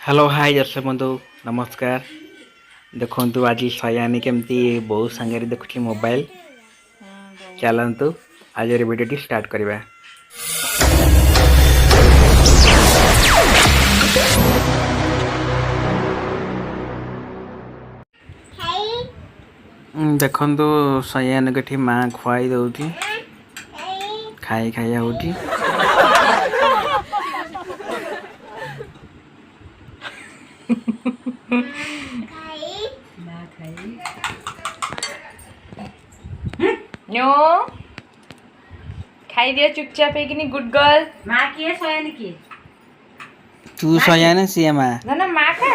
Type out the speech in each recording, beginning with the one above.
Hello hi दर्शक बंधु नमस्कार। देखु आज सयानी केमती बहुत सांगे देखुची मोबाइल चलतु आज वीडियो स्टार्ट करवा। देखु सयानी के माँ खुआई दौची खाई खाई होची। नो खाई दिया चुपचाप है कि नहीं गुड गर्ल। माँ की है सयानी की? तू सयानी सी माँ ना ना माँ का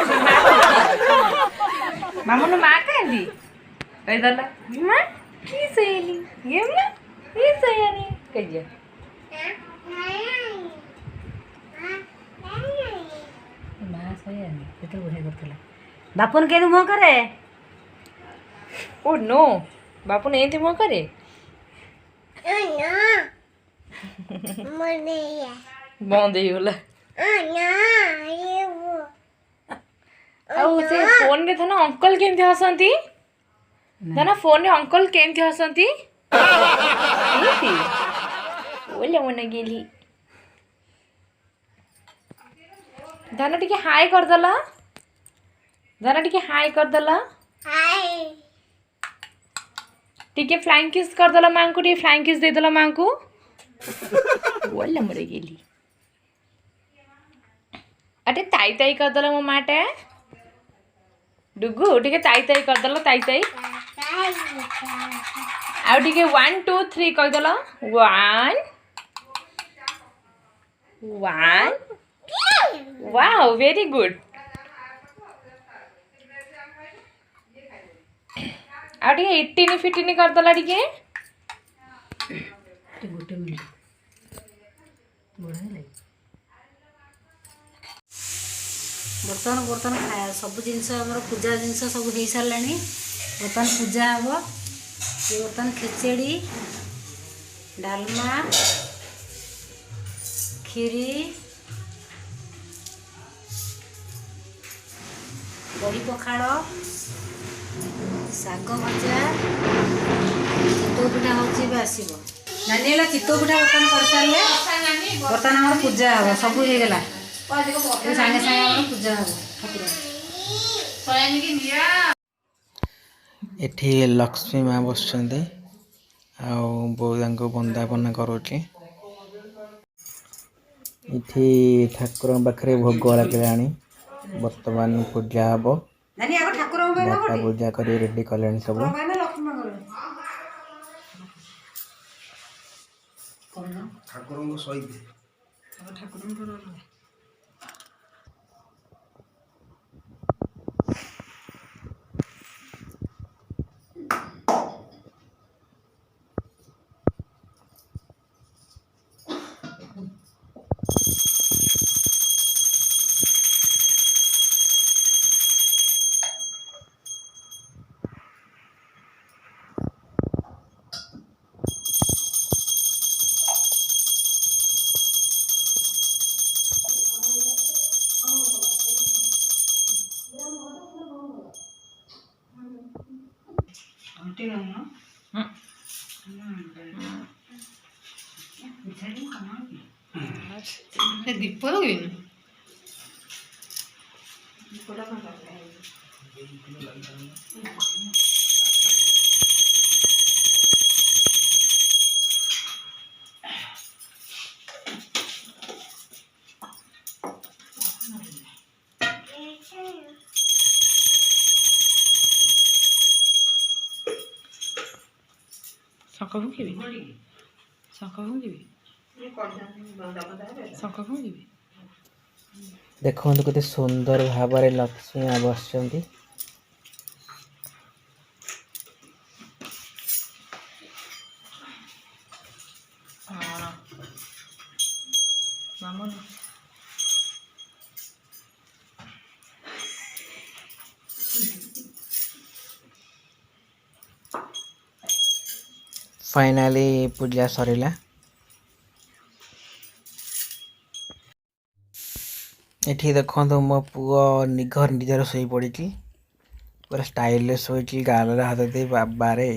मामू ने माँ का दी इधर ला माँ की सयानी ये ना ये सयानी कहिए माँ सयानी ये तो बुढ़े करतला बापुन के मुँह करे। ओ नो बापू ने एंती मुँह करे बंद ही होला ଆଉ ସେ ଫୋନ୍ ରେ ଥାନା ଅଙ୍କଲ କେମିତି ହସନ୍ତି ଥାନା ଫୋନ୍ ରେ ଅଙ୍କଲ କେମିତି ହସନ୍ତି ଏମିତି ଓଲେ ମନେ ଗେଲି ଧାନ ଟିକେ ହାଇ କରିଦେଲ ଧାନ ଟିକେ ହାଇ କରିଦେଲ ଟିକେ ଫ୍ଲାଇଂ କିସ୍ କରିଦେଲ ମାଙ୍କୁ ଟିକେ ଫ୍ଲାଇଂ କିସ୍ ଦେଇଦେଲ ମାଙ୍କୁ ଓଲେ ମରେ ଗେଲି अटे ताई ताई करदेल मो माटे डुगु टिके ताई ताई करदेल ताई ताई आउ टिके 1 2 3 कहदेल 1 1 वाओ वेरी गुड आउ टिके 18 15 करदेल टिके गोटे मिनट बढ़ा बर्तमान बर्तमान खाया सब जिनस पूजा जिनस सब हो सारा बर्तमान पूजा हम ये बर्तमान खिचड़ी डालमा खीरी दही पखाड़ शाग भजा चितौ पिठा हूँ आसब नानी है चितौ पिठा बर्तमान कर सारे बर्तमान आम पूजा हम सब हो गला सागे सागे पूजा हम एठी लक्ष्मी माँ बस बो बंदापना करुच्ची इठी ठाकुर पाखे भोग लगे बर्तमान पूजा हम बापा पूजा कर रेडी कले सब दीप लगे शंख फुंकी शंख फुंकी शंख फुंकी देखो केते सुंदर भाव लक्ष्मी माँ बस मामून फाइनाली पूजा सरिला ଏଠି ଦେଖନ୍ତୁ ମୋ ପୁଅ ନିଘର ନିଜର ଶୋଇପଡ଼ିଛି ପୁରା ଷ୍ଟାଇଲରେ ଶୋଇଛି ଗାଲରେ ହାତ ଦେଇ ବାବାରେ।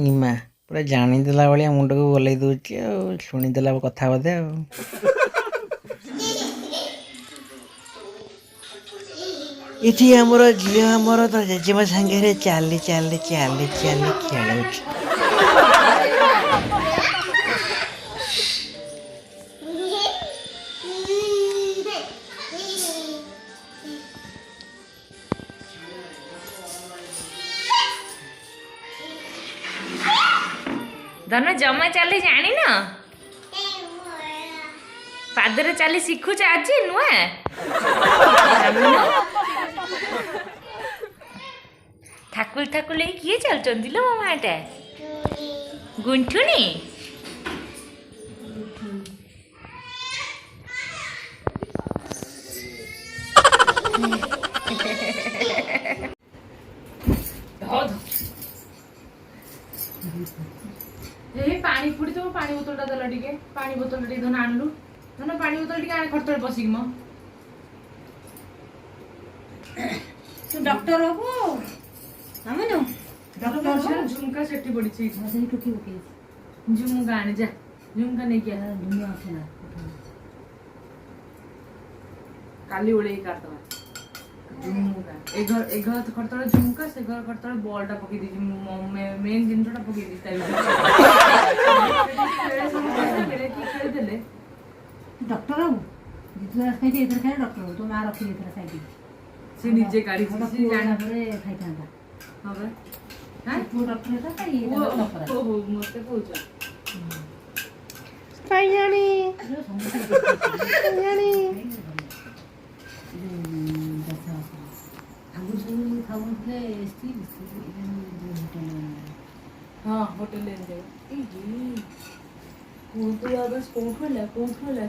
ଇମା ପୁରା ଜାଣିଦେଲା ଭଳିଆ ମୁଣ୍ଡକୁ ବୁଲେଇ ଦଉଛି ଆଉ ଶୁଣିଦେଲା କଥା ବୋଧେ ଆଉ। ଏଠି ଆମର ଝିଅ ଆମର ତ ଜେଜେମା ସାଙ୍ଗରେ ଚାଲି ଚାଲି ଚାଲି ଚାଲି ଖେଳୁଛି। ଧନ ଜମା ଚାଲି ଜାଣିନ? ପାଦରେ ଚାଲି ଶିଖୁଛ ଆଜି ନୂଆ? ଠାକୁଲ ଠାକୁଲ ହେଇ କିଏ ଚାଲୁଛନ୍ତି ଲୋ ମୋ ମାଟା? ଗୁଣ୍ଠୁଣି? ପାଣି ଫୁଟି ତମ ପାଣି ବୋତଲଟା ଦେଲା ଟିକେ ପାଣି ବୋତଲଟା ଟିକେ ଧନ ଆଣିଲୁ ଧନ ପାଣି ବୋତଲ ଟିକେ ଆଣି ଖର୍ଚ୍ଚରେ ପଶିକି ମ ତୁ ଡକ୍ଟର ହବୁ ଆମନୁ ଡକ୍ଟର ଝୁମକା ସେଠି ପଡିଛି ସେଇ ଟୁକି ପକେଇଛି ଝୁମକା ଆଣି ଯା ଝୁମକା ନେଇକି ଆ ଦୁନିଆ ଆସିଲା କାଲି ଓଳେଇ କାଟବା ଝୁମକା ଏ ଘର ଖର୍ଚ୍ଚରେ ଝୁମକା ସେ ଘର ଖର୍ଚ୍ଚରେ ବଲଟା ପକେଇ ଦେଇଛି ମେନ୍ ଜିନିଷଟା ପକେଇ ଦେଇଛି ତା ଭିତରେ ଖେଳିଦେଲେ ଡକ୍ଟର ହବୁ ଜିତୁଆ ଖାଇଛି ଏଥର ଖାଇ ଡକ୍ଟର ହବୁ ତୋ ମା ରଖି ଦେଇଥିଲା ସାଇଡ୍ ସେ ନିଜେ କାଢିଛି ସେ ଜାଣିଲା ପରେ ଖାଇଥାନ୍ତା ହଁ ପୁଅ ଡକ୍ଟର ହେଲା ମତେ କହୁଛ ସାୟାଣୀ ଆଗରୁ ସବୁ ଖାଉନଥିଲେ ହଁ ହୋଟେଲରେ ଯାଉ କୋଉଠୁ ଆବାଜ କୋଉଠୁ ହେଲା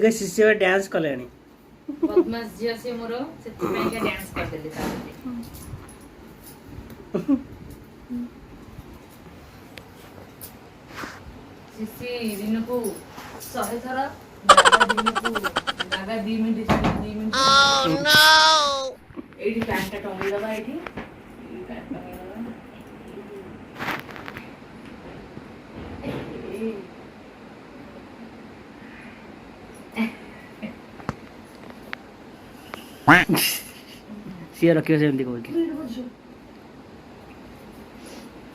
ଶିଶି ଡ୍ୟାନ୍ସ କଲେଣି ବଦମାସ ଝିଅ ସେ ମୋର ସେଥିପାଇଁକା ଡ୍ୟାନ୍ସ କରିଦେଲି ତା ଶିଶି ଦିନକୁ 100 ଥର ନାଗା 2 ମିନିଟ୍ ଏଇଠି ପ୍ୟାଣ୍ଟଟା ଟଙ୍ଗେଇ ଦବା ଏଇଠି ସିଏ ରଖିବ ସେମିତି କହୁଛି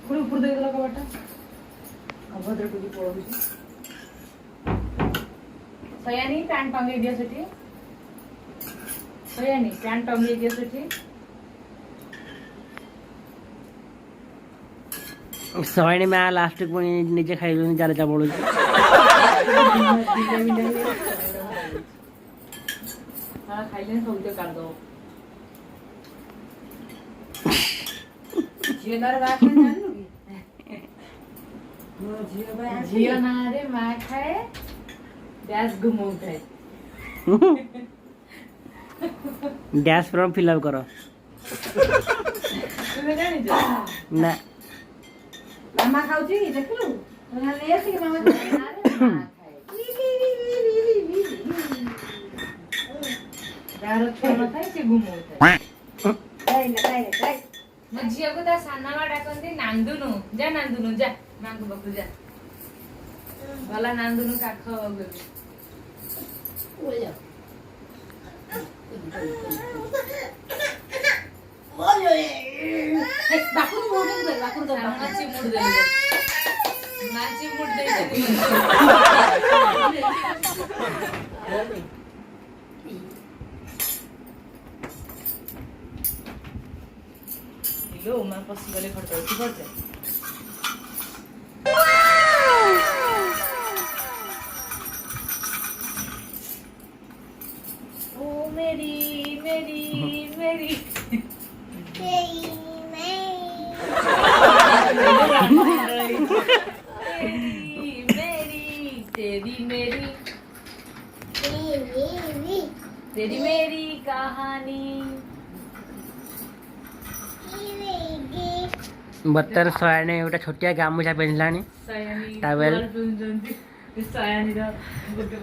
ଉପର ଦେଇଦେଲା କବାଟା ଅଭଦ୍ର ଟୁକି ପଳଉଛି ସୟାନୀ ପ୍ୟାଣ୍ଟ ଟଙ୍ଗେଇ ଦିଅ ସେଠି ସୟାନୀ ପ୍ୟାଣ୍ଟ ଟଙ୍ଗେଇ ଦିଅ ସେଠି ସୟାଣୀ ମା ଲାଷ୍ଟ ପୁଣି ନିଜେ ଖାଇଛନ୍ତି ଜାଲ ଚାପଳୁଛି ଖାଇଲେ ସବୁ କାଟିଦବ ଝିଅ ତାର ବାହା ଖାଇ ଜାଣିଲୁ କି ଝିଅ ନାଁରେ ମା ଖାଏ ଡ୍ୟାସ୍ ଘୁମଉଥାଏ ଡ୍ୟାସ୍ ଫର୍ମ ଫିଲ୍ଅପ୍ କର ତୁମେ ଜାଣିଛ ନା ମାମା ଖାଉଛି ଦେଖିଲୁ ନେଇ ଆସିକି ମାମା ଯାହାର ଛୁଆ ନଥାଏ ସେ ଘୁମଉଥାଏ ମୋ ଝିଅକୁ ତା ସାନ ମା ଡାକନ୍ତି ନାନ୍ଦୁନୁ ଯା ମାଙ୍କ ପାଖକୁ ଯା ଗଲା ନାନ୍ଦୁନୁ କାଖ ମା ପଶିଗଲେ ଖଟ ପଡେ ओ मेरी मेरी मेरी तेरी मेरी कहानी बतर सयानी गोटे छोटिया गामुछा पिंधलानी सयानी टावेल सयानी गोटे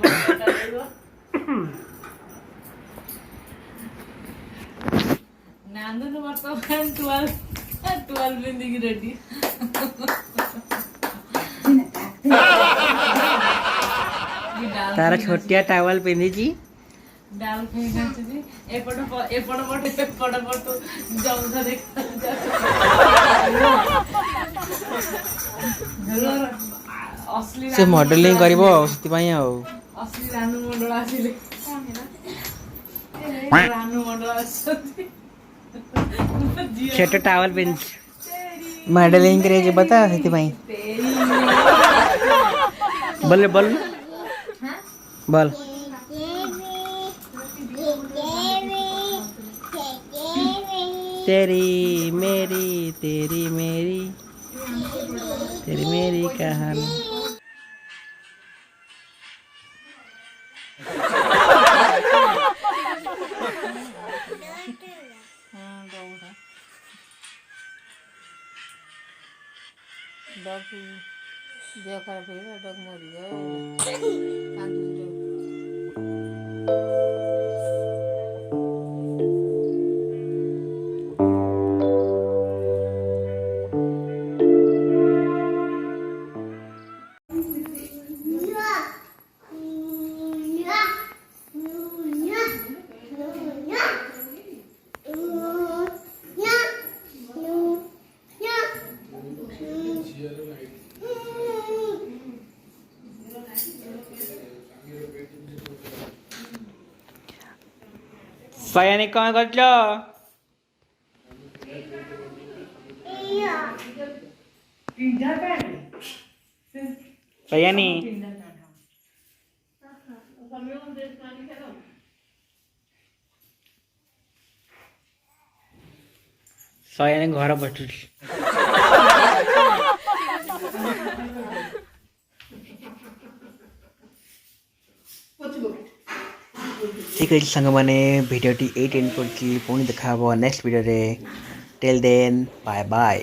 नांदू वर्तमान 12 पिंधिकी रेडी तार छोटिया टावल पिंधिची डाल फेंकाची एपट पट जंघ देखा असली से मॉडलिंग करिवो सेति असली रानू मंडल आसिले रानू मंडल आसती छोटे टावल पिंध मॉडलिंग करे जे बता सेति बोल बोल बोल तेरी मेरी तेरी मेरी कहानी देह खराब हो डग मरी सयानी कौन करलो सयानी सयानी घर बसुची ठीक है संग मैंने भिडियोटी 8 एंड कर पुणी देखा नेक्स्ट भिडियो रे टिल देन बाय बाय।